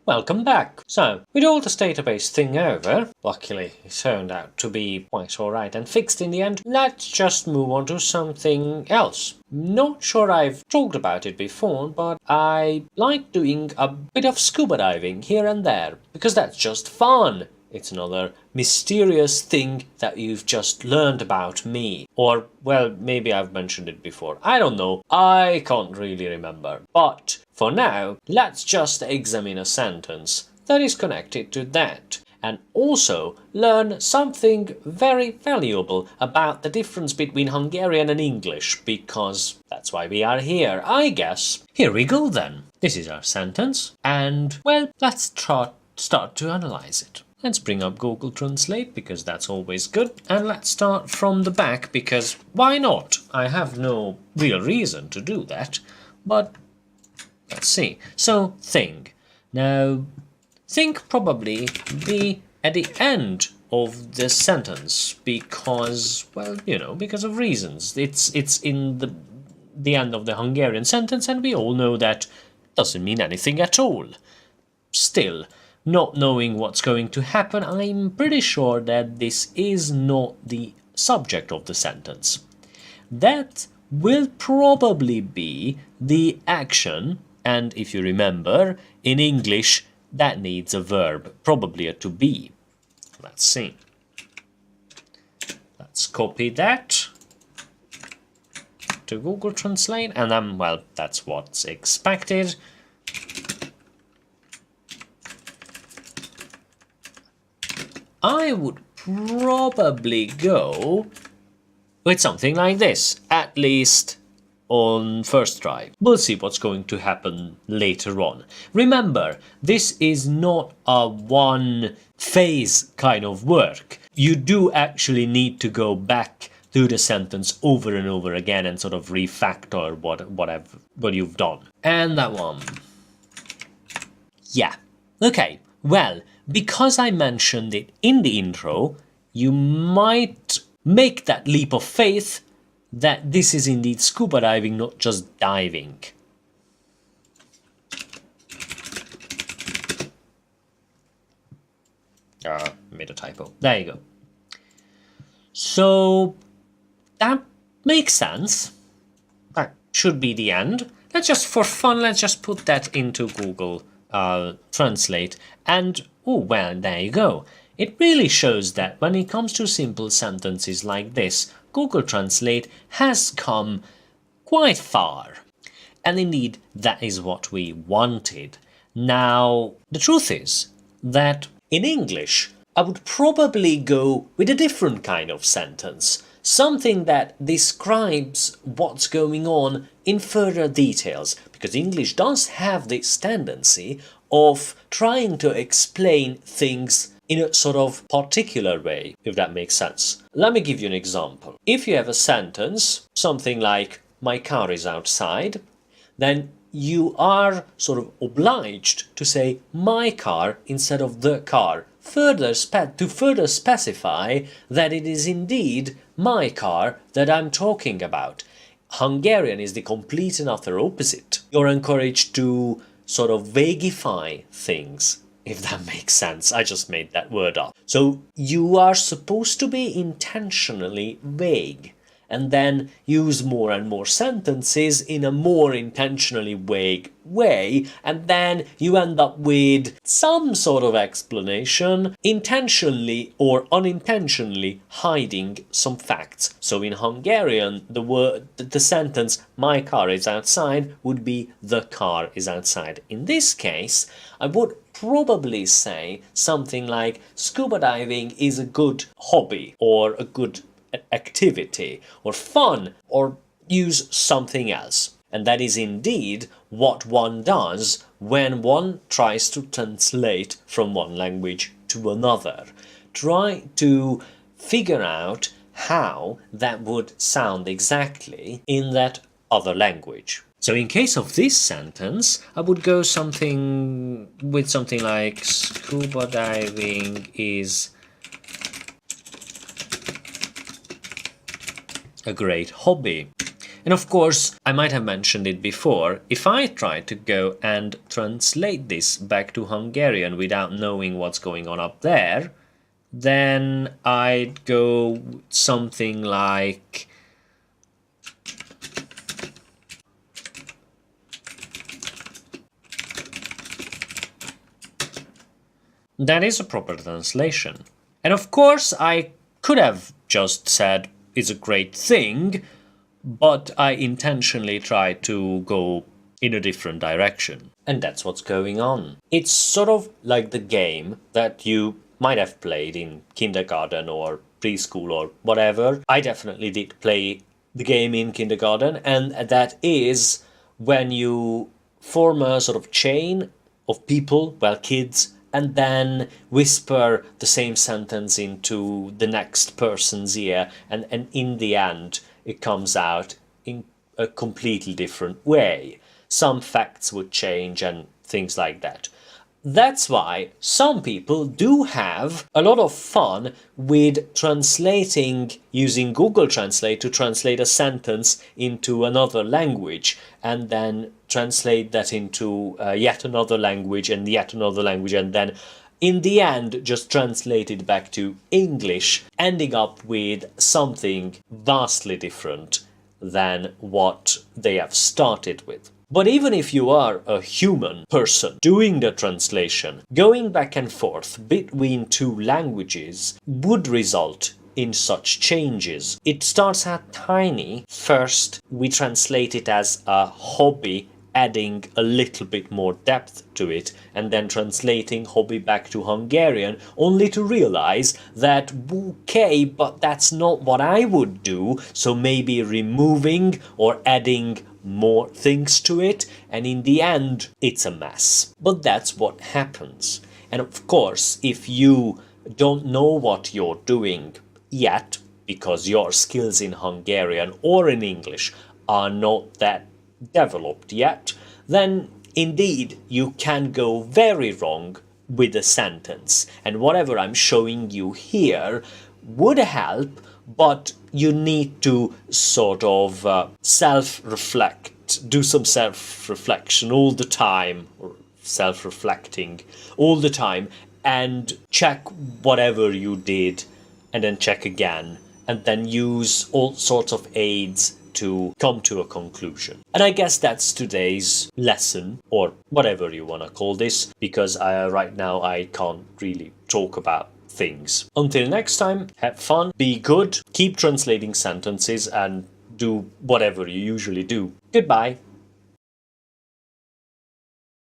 Welcome back. So, with all this database thing over, luckily it turned out to be quite alright and fixed in the end, let's just move on to something else. Not sure I've talked about it before, but I like doing a bit of scuba diving here and there, because that's just fun. It's another mysterious thing that you've just learned about me. Or, well, maybe I've mentioned it before. I don't know. I can't really remember. But for now, let's just examine a sentence that is connected to that. And also learn something very valuable about the difference between Hungarian and English, because that's why we are here, I guess. Here we go then. This is our sentence. And, well, let's start to analyze it. Let's bring up Google Translate, because that's always good. And let's start from the back, because why not? I have no real reason to do that. But let's see. So, thing. Now, think probably be at the end of the sentence, because, well, you know, because of reasons. It's in the end of the Hungarian sentence, and we all know that doesn't mean anything at all. Still, not knowing what's going to happen, I'm pretty sure that this is not the subject of the sentence. That will probably be the action, and if you remember, in English, that needs a verb, probably a to be. Let's see. Let's copy that to Google Translate, and then, well, that's what's expected. I would probably go with something like this, at least on first try. We'll see what's going to happen later on. Remember, this is not a one phase kind of work. You do actually need to go back through the sentence over and over again and sort of refactor what you've done. And that one. Yeah. Okay. Well, because I mentioned it in the intro, you might make that leap of faith that this is indeed scuba diving, not just diving. Made a typo. There you go. So, that makes sense. That should be the end. Let's just, for fun, let's just put that into Google Translate, and oh well, there you go. It really shows that when it comes to simple sentences like this, Google Translate has come quite far. And indeed, that is what we wanted. Now, the truth is that in English, I would probably go with a different kind of sentence. Something that describes what's going on in further details, because English does have this tendency of trying to explain things in a sort of particular way, if that makes sense. Let me give you an example. If you have a sentence, something like, my car is outside, then you are sort of obliged to say my car instead of the car, to further specify that it is indeed my car that I'm talking about. Hungarian is the complete and utter opposite. You're encouraged to sort of vaguify things, if that makes sense. I just made that word up. So you are supposed to be intentionally vague, and then use more and more sentences in a more intentionally vague way, and then you end up with some sort of explanation, intentionally or unintentionally hiding some facts. So in Hungarian, the sentence, my car is outside, would be the car is outside. In this case, I would probably say something like scuba diving is a good hobby, or a good activity, or fun, or use something else. And that is indeed what one does when one tries to translate from one language to another. Try to figure out how that would sound exactly in that other language. So in case of this sentence, I would go something like scuba diving is a great hobby. And of course, I might have mentioned it before, if I try to go and translate this back to Hungarian without knowing what's going on up there, then I'd go something like that is a proper translation. And of course, I could have just said it's a great thing, but I intentionally tried to go in a different direction. And that's what's going on. It's sort of like the game that you might have played in kindergarten or preschool or whatever. I definitely did play the game in kindergarten, and that is when you form a sort of chain of people, well, kids, and then whisper the same sentence into the next person's ear, and in the end it comes out in a completely different way. Some facts would change and things like that. That's why some people do have a lot of fun with translating, using Google Translate to translate a sentence into another language and then translate that into yet another language and yet another language, and then in the end just translate it back to English, ending up with something vastly different than what they have started with. But even if you are a human person doing the translation, going back and forth between two languages would result in such changes. It starts out tiny. First, we translate it as a hobby, adding a little bit more depth to it, and then translating hobby back to Hungarian, only to realize that, okay, but that's not what I would do, so maybe removing or adding more things to it, and in the end, it's a mess. But that's what happens. And of course, if you don't know what you're doing yet, because your skills in Hungarian or in English are not that developed yet, then indeed you can go very wrong with a sentence. And whatever I'm showing you here would help, but you need to sort of self-reflect, do some self-reflection all the time, or self-reflecting all the time, and check whatever you did, and then check again, and then use all sorts of aids to come to a conclusion. And I guess that's today's lesson, or whatever you want to call this, because right now I can't really talk about things. Until next time, have fun, be good, keep translating sentences, and do whatever you usually do. Goodbye.